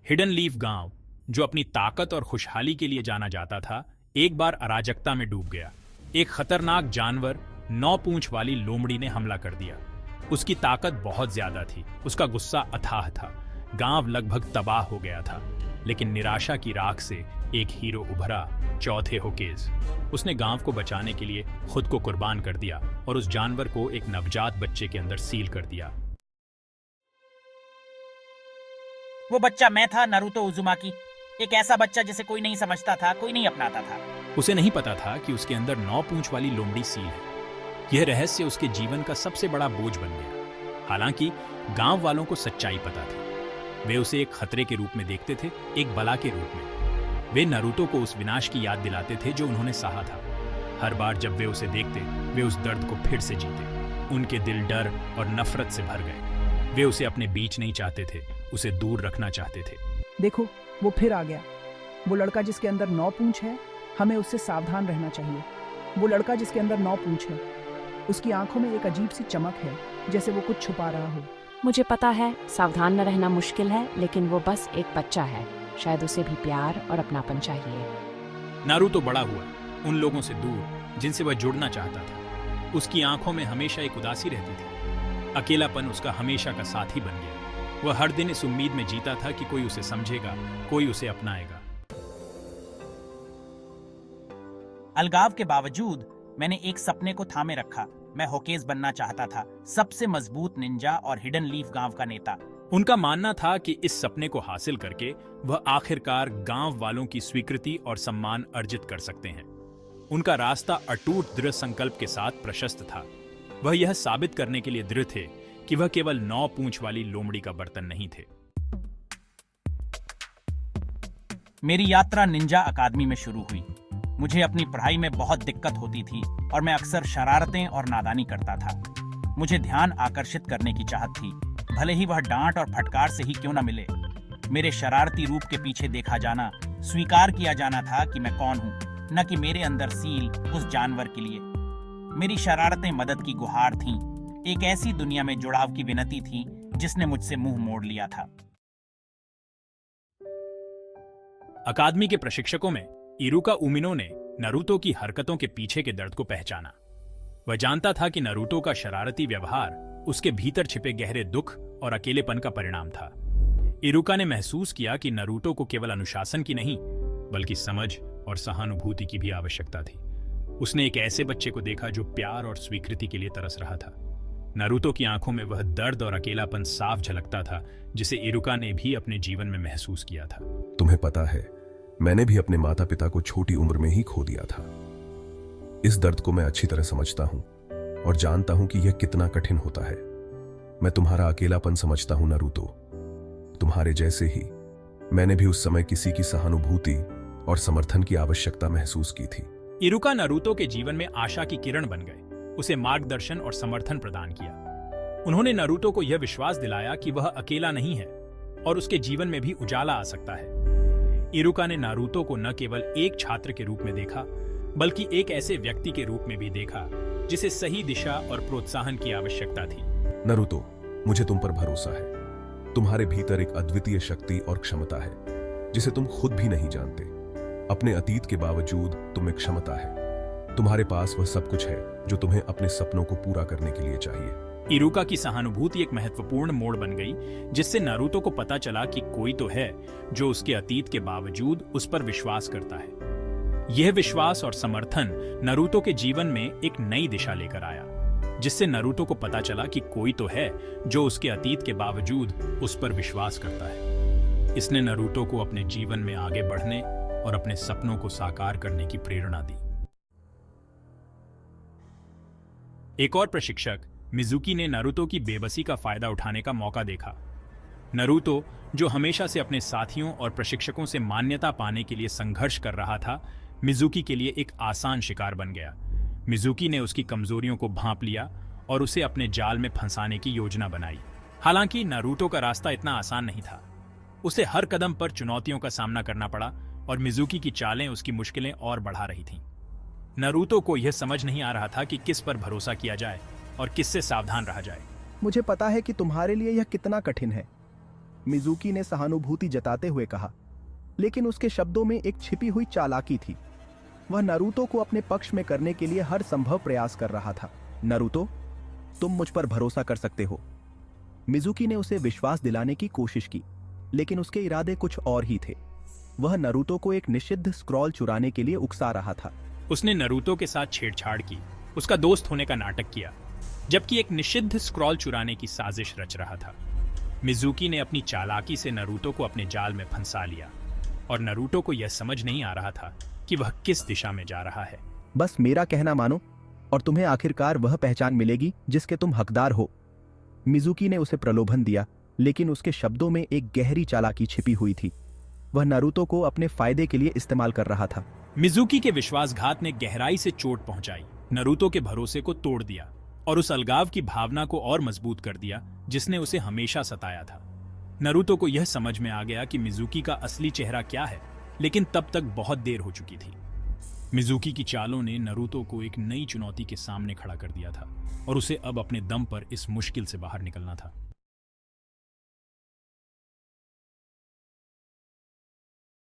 Hidden leaf गांव, जो अपनी ताकत और खुशहाली के लिए जाना जाता था, एक बार अराजकता में डूब गया। एक खतरनाक जानवर 9 पूंछ वाली लोमड़ी ने हमला कर दिया। उसकी ताकत बहुत ज्यादा थी, उसका गुस्सा अथाह था। गांव लगभग तबाह हो गया था, लेकिन निराशा की राख से एक हीरो उभरा, चौथे होकेज। उसने गांव को बचाने के लिए खुद को कुर्बान कर दिया और उस जानवर को एक नवजात बच्चे के अंदर सील कर दिया। वो बच्चा मैं था, नारुतो उजुमाकी। एक ऐसा बच्चा जिसे कोई नहीं समझता था, कोई नहीं अपनाता था। उसे नहीं पता था कि उसके अंदर 9 पूंछ वाली लोमड़ी सील है। यह रहस्य उसके जीवन का सबसे बड़ा बोझ बन गया। हालांकि गांव वालों को सच्चाई पता थी। वे उसे एक खतरे के रूप में देखते थे, एक बला के रूप में। वे नारुतो को उस विनाश की याद दिलाते थे जो उन्होंने सहा था। हर बार जब वे उसे देखते, वे उस दर्द को फिर से जीते। उनके दिल डर और नफरत से भर गए। वे उसे अपने बीच नहीं चाहते थे, उसे दूर रखना चाहते थे। देखो, वो फिर आ गया। वो लड़का जिसके अंदर 9 पूंछ है, हमें उससे सावधान रहना चाहिए। वो लड़का जिसके अंदर 9 पूंछ है, उसकी आंखों में एक अजीब सी चमक है, जैसे वो कुछ छुपा रहा हो। मुझे पता है सावधान न रहना मुश्किल है, लेकिन वो बस एक बच्चा है। शायद उसे भी प्यार और अपनापन चाहिए। नारुतो बड़ा हुआ उन लोगों से दूर जिनसे वह जुड़ना चाहता था। उसकी आंखों में हमेशा एक उदासी रहती थी। अकेलापन उसका हमेशा का साथी बन गया। वह हर दिन इस उम्मीद में जीता था कि कोई उसे समझेगा, कोई उसे अपनाएगा। अलगाव के बावजूद मैंने एक सपने को थामे रखा। मैं होकेज बनना चाहता था, सबसे मजबूत निंजा और हिडन लीफ गांव का नेता। उनका मानना था कि इस सपने को हासिल करके वह आखिरकार गांव वालों की स्वीकृति और सम्मान अर्जित कर सकते हैं। उनका रास्ता अटूट दृढ़ संकल्प के साथ प्रशस्त था। वह यह साबित करने के लिए दृढ़ थे कि वह केवल 9 पूंछ वाली लोमड़ी का बर्तन नहीं थे। मेरी यात्रा निंजा अकादमी में शुरू हुई। मुझे अपनी पढ़ाई में बहुत दिक्कत होती थी और मैं अक्सर शरारतें और नादानी करता था। मुझे ध्यान आकर्षित करने की चाहत थी, भले ही वह डांट और फटकार से ही क्यों न मिले। मेरे शरारती रूप के पीछे देखा जाना, स्वीकार किया जाना था कि मैं कौन हूं, न कि मेरे अंदर सील उस जानवर के लिए। मेरी शरारतें मदद की गुहार थीं, एक ऐसी दुनिया में जुड़ाव की विनती थी जिसने मुझसे मुंह मोड़ लिया था। अकादमी के प्रशिक्षकों में इरुका उमिनो ने नारुतो की हरकतों के पीछे के दर्द को पहचाना। वह जानता था कि नारुतो का शरारती व्यवहार उसके भीतर छिपे गहरे दुख और अकेलेपन का परिणाम था। इरुका ने महसूस किया कि नारुतो को केवल अनुशासन की नहीं, बल्कि समझ और सहानुभूति की भी आवश्यकता थी। उसने एक ऐसे बच्चे को देखा जो प्यार और स्वीकृति के लिए तरस रहा था। नारुतो की आंखों में वह दर्द और अकेलापन साफ झलकता था, जिसे इरुका ने भी अपने जीवन में महसूस किया था। तुम्हें पता है, मैंने भी अपने माता पिता को छोटी उम्र में ही खो दिया था। इस दर्द को मैं अच्छी तरह समझता हूं और जानता हूं कि यह कितना कठिन होता है। मैं तुम्हारा अकेलापन समझता हूं नारुतो। तुम्हारे जैसे ही मैंने भी उस समय किसी की सहानुभूति और समर्थन की आवश्यकता महसूस की थी। इरुका नारुतो के जीवन में आशा की किरण बन गए, उसे मार्गदर्शन और समर्थन प्रदान किया। उन्होंने नारुतो को यह विश्वास दिलाया कि वह अकेला नहीं है और उसके जीवन में भी उजाला आ सकता है। इरुका ने नारुतो को न केवल एक छात्र के रूप में देखा, बल्कि एक ऐसे व्यक्ति के रूप में भी देखा जिसे सही दिशा और प्रोत्साहन की आवश्यकता थी। नारुतो, मुझे तुम पर भरोसा है। तुम्हारे भीतर एक अद्वितीय शक्ति और क्षमता है जिसे तुम खुद भी नहीं जानते। अपने अतीत के बावजूद तुम में क्षमता है। तुम्हारे पास वह सब कुछ है जो तुम्हें अपने सपनों को पूरा करने के लिए चाहिए। इरुका की सहानुभूति एक महत्वपूर्ण मोड़ बन गई, जिससे नारुतो को पता चला कि कोई तो है जो उसके अतीत के बावजूद उस पर विश्वास करता है। यह विश्वास और समर्थन नारुतो के जीवन में एक नई दिशा लेकर आया, जिससे नारुतो को पता चला कि कोई तो है जो उसके अतीत के बावजूद उस पर विश्वास करता है। इसने नारुतो को अपने जीवन में आगे बढ़ने और अपने सपनों को साकार करने की प्रेरणा दी। एक और प्रशिक्षक मिजुकी ने नारुतो की बेबसी का फायदा उठाने का मौका देखा। नारुतो, जो हमेशा से अपने साथियों और प्रशिक्षकों से मान्यता पाने के लिए संघर्ष कर रहा था, मिजुकी के लिए एक आसान शिकार बन गया। मिजुकी ने उसकी कमजोरियों को भांप लिया और उसे अपने जाल में फंसाने की योजना बनाई। हालांकि नारुतो का रास्ता इतना आसान नहीं था। उसे हर कदम पर चुनौतियों का सामना करना पड़ा और मिजुकी की चालें उसकी मुश्किलें और बढ़ा रही थीं। नारुतो को यह समझ नहीं आ रहा था कि किस पर भरोसा किया जाए और किससे सावधान रहा जाए। मुझे पता है कि तुम्हारे लिए यह कितना कठिन है, मिजुकी ने सहानुभूति जताते हुए कहा, लेकिन उसके शब्दों में एक छिपी हुई चालाकी थी। वह नारुतो को अपने पक्ष में करने के लिए हर संभव प्रयास कर रहा था। नारुतो, तुम मुझ पर भरोसा कर सकते हो। मिजुकी ने उसे विश्वास दिलाने की कोशिश की, लेकिन उसके इरादे कुछ और ही थे। वह नारुतो को एक निषिद्ध स्क्रॉल चुराने के लिए उकसा रहा था। उसने नारुतो के साथ छेड़छाड़ की, उसका दोस्त होने का नाटक किया, जबकि एक निषिद्ध स्क्रॉल चुराने की साजिश रच रहा था। मिजुकी ने अपनी चालाकी से नारुतो को अपने जाल में फंसा लिया और नारुतो को यह समझ नहीं आ रहा था कि वह किस दिशा में जा रहा है। बस मेरा कहना मानो और तुम्हें आखिरकार वह पहचान मिलेगी जिसके तुम हकदार हो। मिजुकी ने उसे प्रलोभन दिया, लेकिन उसके शब्दों में एक गहरी चालाकी छिपी हुई थी। वह नारुतो को अपने फायदे के लिए इस्तेमाल कर रहा था। मिजुकी के विश्वासघात ने गहराई से चोट पहुंचाई, नारुतो के भरोसे को तोड़ दिया और उस अलगाव की भावना को और मजबूत कर दिया जिसने उसे हमेशा सताया था। नारुतो को यह समझ में आ गया कि मिजुकी का असली चेहरा क्या है, लेकिन तब तक बहुत देर हो चुकी थी। मिजुकी की चालों ने नारुतो को एक नई चुनौती के सामने खड़ा कर दिया था और उसे अब अपने दम पर इस मुश्किल से बाहर निकलना था।